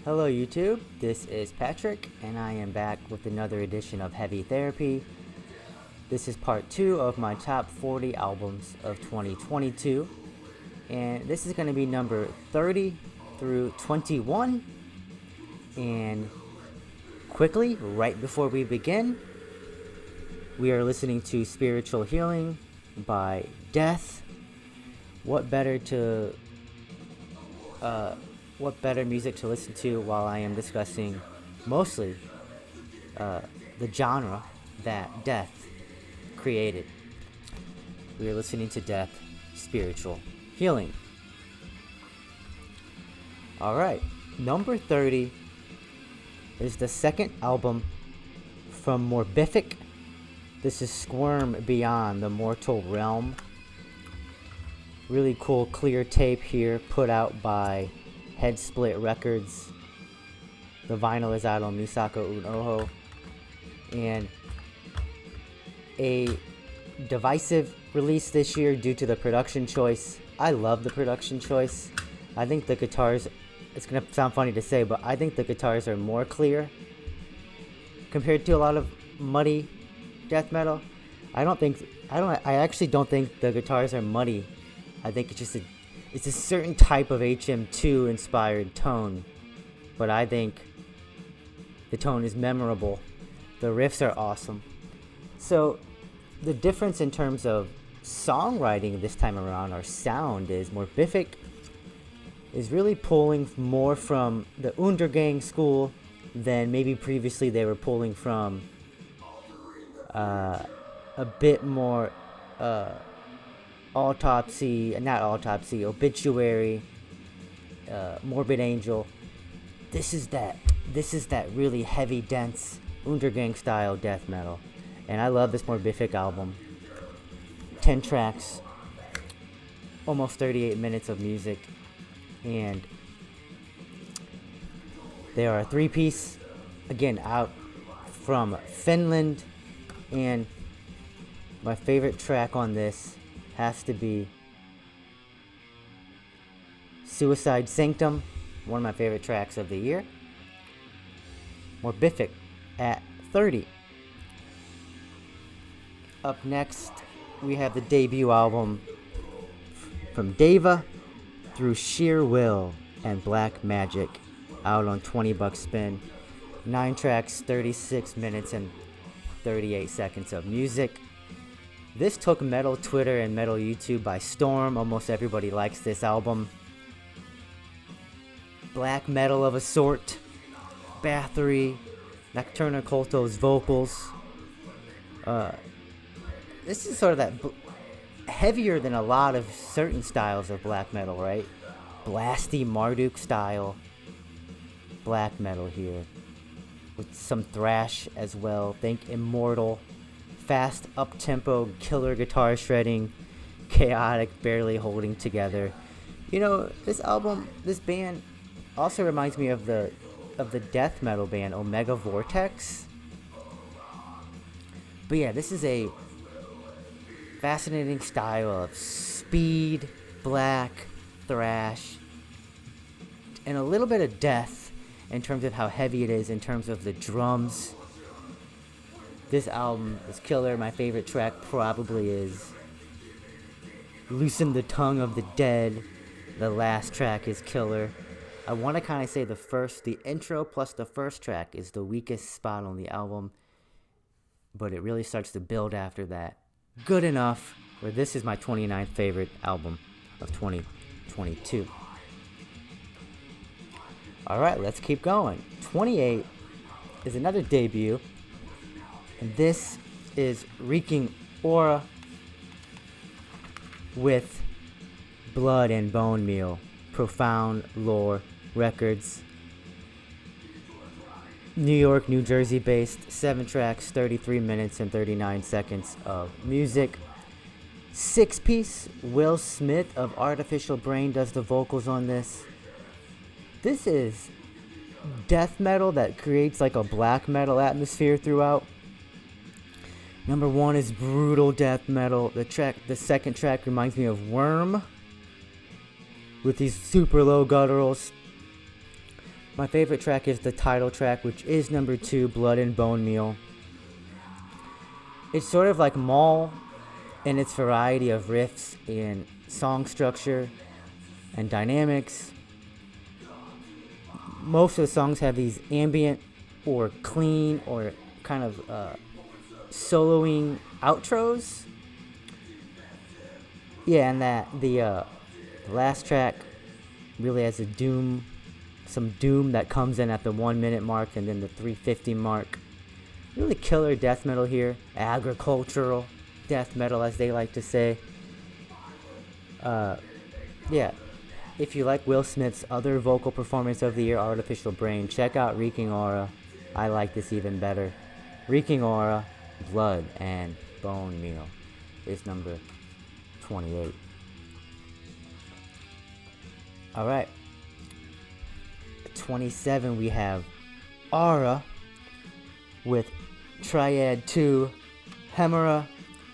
Hello YouTube, this is Patrick and I am back with another edition of Heavy Therapy. This is part 2 of my top 40 albums of 2022 and this is going to be number 30 through 21. And quickly, right before we begin, we are listening to Spiritual Healing by Death. What better music to listen to while I am discussing mostly the genre that Death created. We are listening to Death, Spiritual Healing. Alright, number 30 is the second album from Morphic. This is Squirm Beyond the Mortal Realm. Really cool clear tape here, put out by Head Split Records. The vinyl is out on Misako Unoho. And a divisive release this year due to the production choice. I love the production choice. I think the guitars, it's gonna sound funny to say, but I think the guitars are more clear compared to a lot of muddy death metal. I actually don't think the guitars are muddy. I think it's a certain type of HM2 inspired tone, but I think the tone is memorable. The riffs are awesome. So the difference in terms of songwriting this time around, or sound, is Morphic is really pulling more from the Undergang school than maybe previously they were pulling from a bit more Obituary, Morbid Angel. This is that really heavy, dense Undergang style death metal, and I love this Morphic album. 10 tracks, almost 38 minutes of music, and they are a 3-piece, again out from Finland, and my favorite track on this has to be Suicide Sanctum, one of my favorite tracks of the year. Morphic at 30. Up next, we have the debut album from Deva, Through Sheer Will and Black Magic, out on 20 bucks spin. 9 tracks, 36 minutes and 38 seconds of music. This took metal Twitter and metal YouTube by storm. Almost everybody likes this album. Black metal of a sort. Bathory, Nocturna Culto's vocals. This is sort of that heavier than a lot of certain styles of black metal, right? Blasty Marduk style black metal here, with some thrash as well. Think Immortal. Fast, up-tempo, killer guitar shredding, chaotic, barely holding together. You know, this band also reminds me of the death metal band Omega Vortex. But yeah, this is a fascinating style of speed, black, thrash, and a little bit of death in terms of how heavy it is, in terms of the drums. This album is killer. My favorite track probably is Loosen the Tongue of the Dead. The last track is killer. I want to kind of say the intro plus the first track is the weakest spot on the album, but it really starts to build after that. Good enough, where this is my 29th favorite album of 2022. Alright, let's keep going. 28 is another debut. And this is Reeking Aura with Blood and Bone Meal, Profound Lore Records. New York, New Jersey based, 7 tracks, 33 minutes and 39 seconds of music. 6-piece, Will Smith of Artificial Brain does the vocals on this. This is death metal that creates like a black metal atmosphere throughout. Number 1 is brutal death metal. The second track reminds me of Worm, with these super low gutturals. My favorite track is the title track, which is number 2, Blood and Bone Meal. It's sort of like Maul in its variety of riffs and song structure and dynamics. Most of the songs have these ambient or clean or kind of soloing outros. Yeah, and that the last track really has some doom that comes in at the 1 minute mark and then the 3:50 mark. Really killer death metal here, agricultural death metal as they like to say. Yeah, if you like Will Smith's other vocal performance of the year, Artificial Brain, check out Reeking Aura. I like this even better. Reeking Aura, Blood and Bone Meal is number 28. Alright. 27 we have Aura with Triad 2 Hemera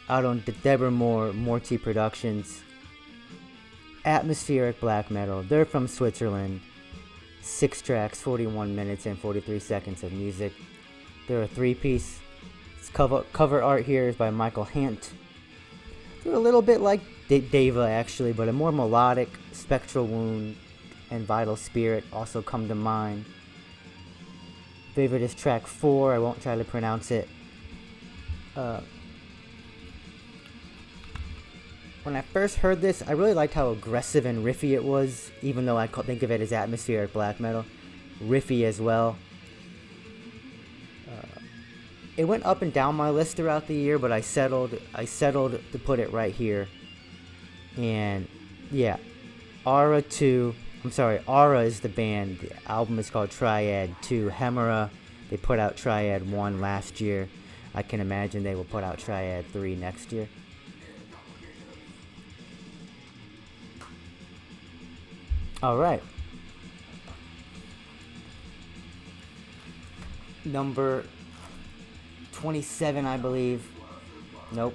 out on Deborah Morty Productions. Atmospheric black metal. They're from Switzerland. 6 tracks, 41 minutes and 43 seconds of music. They're a 3-piece. Cover art here is by Michael Hant. They're a little bit like Deva actually, but a more melodic. Spectral Wound and Vital Spirit also come to mind. Favorite is track 4. I won't try to pronounce it. When I first heard this, I really liked how aggressive and riffy it was, even though I think of it as atmospheric black metal. Riffy as well. It went up and down my list throughout the year, but I settled to put it right here. And yeah, Aura is the band. The album is called Triad 2 Hemera. They put out Triad 1 last year. I can imagine they will put out Triad 3 next year. Alright. Number 27, I believe. Nope.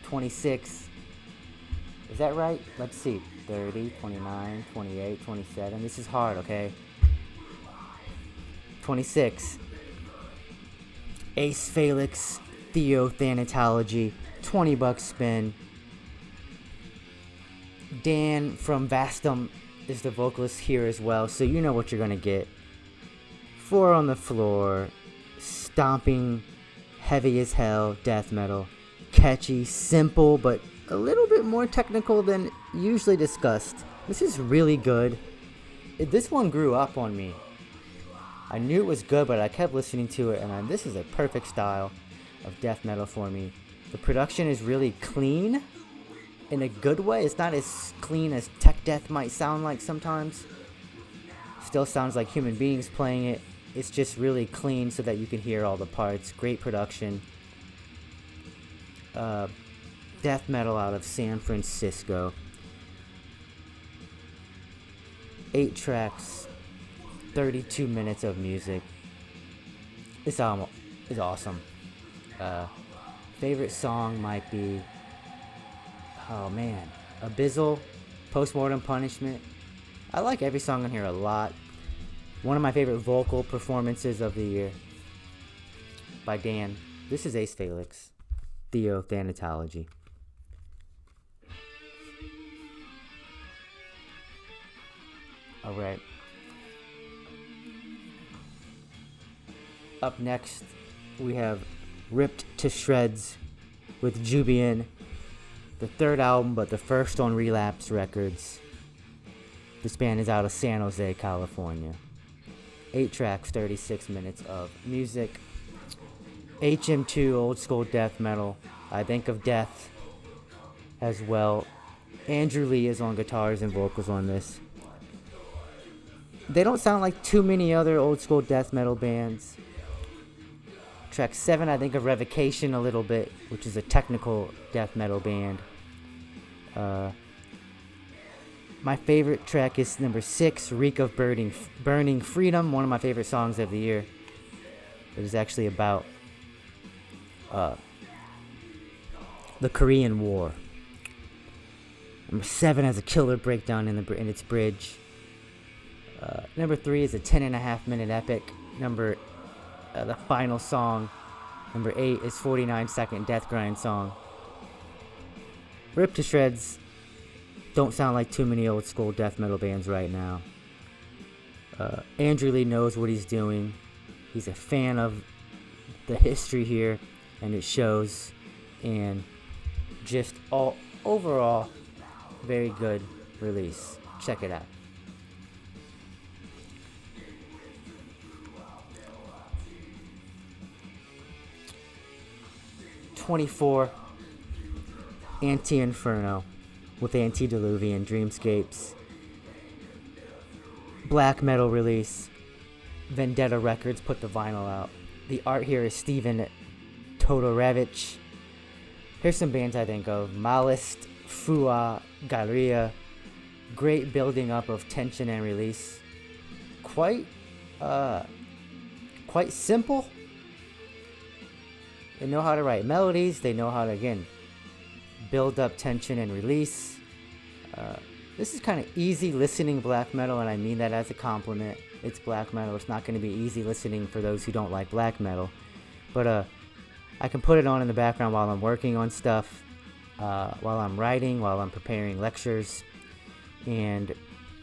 26. Is that right? Let's see. 30, 29, 28, 27. This is hard, okay? 26. Acephalix, Theothanatology. $20 spin. Dan from Vastum is the vocalist here as well, so you know what you're gonna get. 4 on the floor, stomping, heavy as hell death metal, catchy, simple, but a little bit more technical than usually discussed. This is really good. This one grew up on me. I knew it was good, but I kept listening to it, and this is a perfect style of death metal for me. The production is really clean. In a good way. It's not as clean as tech death might sound like sometimes. Still sounds like human beings playing it. It's just really clean so that you can hear all the parts. Great production. Death metal out of San Francisco. 8 tracks, 32 minutes of music. This album is awesome. Favorite song might be, oh man, Abyssal, Postmortem Punishment. I like every song on here a lot. One of my favorite vocal performances of the year by Dan. This is Acephalix, Theothanatology. Alright. Up next, we have Ripped to Shreds with Jubian. The 3rd album, but the first on Relapse Records. This band is out of San Jose, California. 8 tracks, 36 minutes of music. HM2, old school death metal. I think of Death as well. Andrew Lee is on guitars and vocals on this. They don't sound like too many other old school death metal bands. Track 7, I think of Revocation a little bit, which is a technical death metal band. My favorite track is number 6, Reek of Burning Freedom, one of my favorite songs of the year. It is actually about the Korean War. Number 7 has a killer breakdown in its bridge. Number 3 is a 10.5-minute epic. The final song. Number 8 is 49-second deathgrind song. Ripped to Shreds don't sound like too many old school death metal bands right now. Andrew Lee knows what he's doing. He's a fan of the history here, and it shows. And just all overall, very good release. Check it out. '24, Anti-Inferno with Antediluvian Dreamscapes. Black metal release. Vendetta Records put the vinyl out. The art here is Steven Todorevich. Here's some bands I think of. Malist, Fua, Galleria. Great building up of tension and release. Quite simple. They know how to write melodies. They know how to, again, build up tension and release. This is kind of easy listening black metal, and I mean that as a compliment. It's black metal. It's not going to be easy listening for those who don't like black metal. But I can put it on in the background while I'm working on stuff, while I'm writing, while I'm preparing lectures, and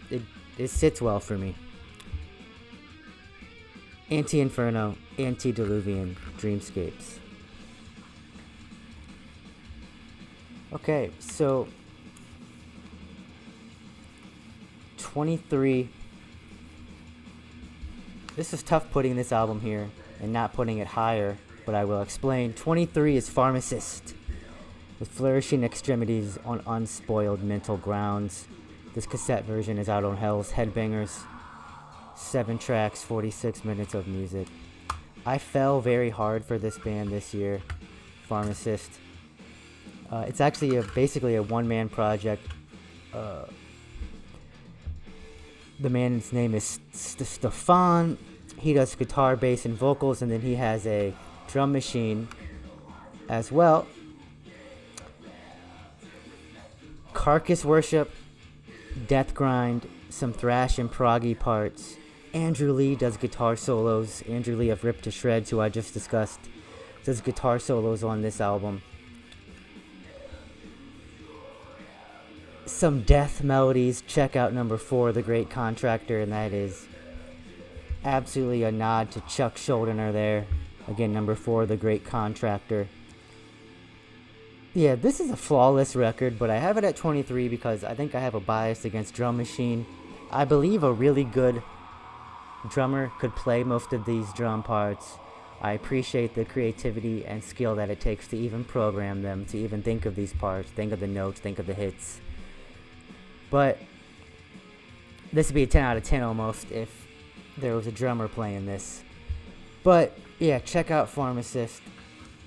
it sits well for me. Anti-Inferno, Antediluvian Dreamscapes. Okay, so 23. This is tough putting this album here and not putting it higher, but I will explain. 23 is Pharmacist, with flourishing extremities on unspoiled mental grounds. This cassette version is out on Hell's Headbangers. 7 tracks, 46 minutes of music. I fell very hard for this band this year, Pharmacist. It's actually basically a one-man project. The man's name is Stefan. He does guitar, bass, and vocals, and then he has a drum machine as well. Carcass Worship, Deathgrind, some thrash and proggy parts. Andrew Lee does guitar solos. Andrew Lee of Ripped to Shreds, who I just discussed, does guitar solos on this album. Some death melodies. Check out number 4, The Great Contractor, and that is absolutely a nod to Chuck Schuldiner there. Again, number 4, The Great Contractor. Yeah, this is a flawless record, but I have it at 23 because I think I have a bias against Drum Machine. I believe a really good drummer could play most of these drum parts. I appreciate the creativity and skill that it takes to even program them, to even think of these parts, think of the notes, think of the hits. But this would be a 10 out of 10 almost if there was a drummer playing this. But yeah, check out Pharmacist.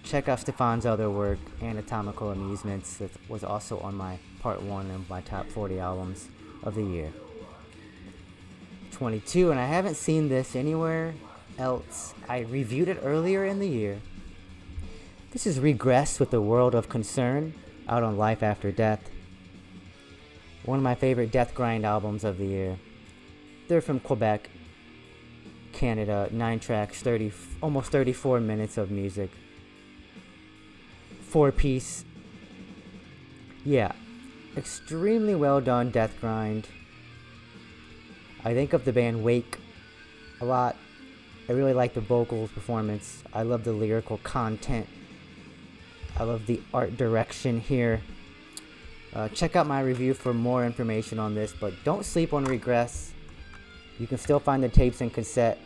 Check out Stefan's other work, Anatomical Amusements, that was also on my part 1 of my top 40 albums of the year. 22, and I haven't seen this anywhere else. I reviewed it earlier in the year. This is Regress with The World of Concern, out on Life After Death. One of my favorite deathgrind albums of the year. They're from Quebec, Canada. 9 tracks, almost 34 minutes of music. 4-piece. Yeah, extremely well done deathgrind. I think of the band Wake a lot. I really like the vocals performance. I love the lyrical content. I love the art direction here. Check out my review for more information on this, but don't sleep on Regress. You can still find the tapes and cassette.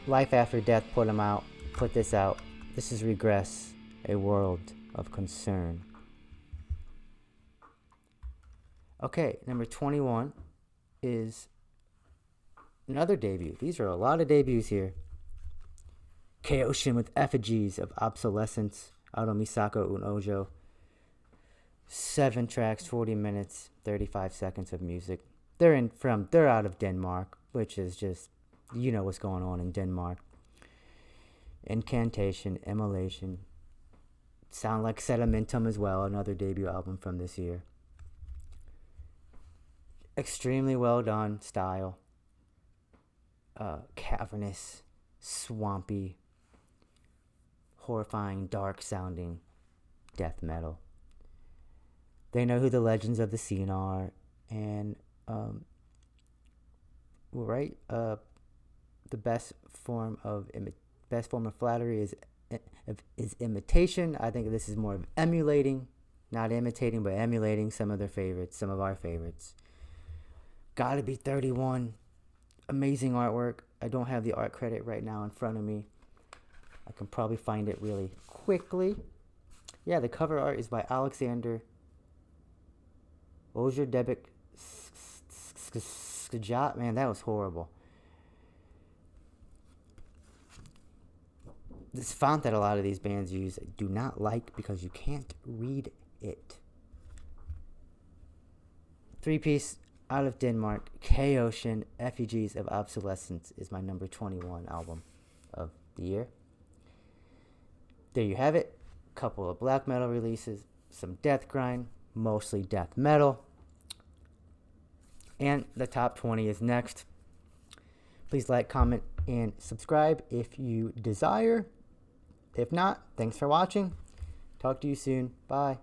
Life After Death put this out. This is Regress, A World of Concern. Okay, number 21 is another debut. These are a lot of debuts here. Chaosian with Effigies of Obsolescence, out on Misako Un Ojo. 7 tracks, 40 minutes, 35 seconds of music. They're out of Denmark, which is just, you know what's going on in Denmark. Incantation, Immolation. Sound Like Sedimentum as well, another debut album from this year. Extremely well done style. Cavernous, swampy, horrifying, dark sounding death metal. They know who the legends of the scene are, and the best form of flattery is imitation. I think this is more of emulating, not imitating, but emulating some of their favorites, some of our favorites. Gotta Be 31. Amazing artwork. I don't have the art credit right now in front of me. I can probably find it really quickly. Yeah, the cover art is by Alexander Ozurdebek Skjat. Man, that was horrible. This font that a lot of these bands use, I do not like because you can't read it. 3-piece out of Denmark, K-Ocean, Effigies of Obsolescence is my number 21 album of the year. There you have it. Couple of black metal releases, some deathgrind, mostly death metal. And the top 20 is next. Please like, comment, and subscribe if you desire. If not, thanks for watching. Talk to you soon. Bye.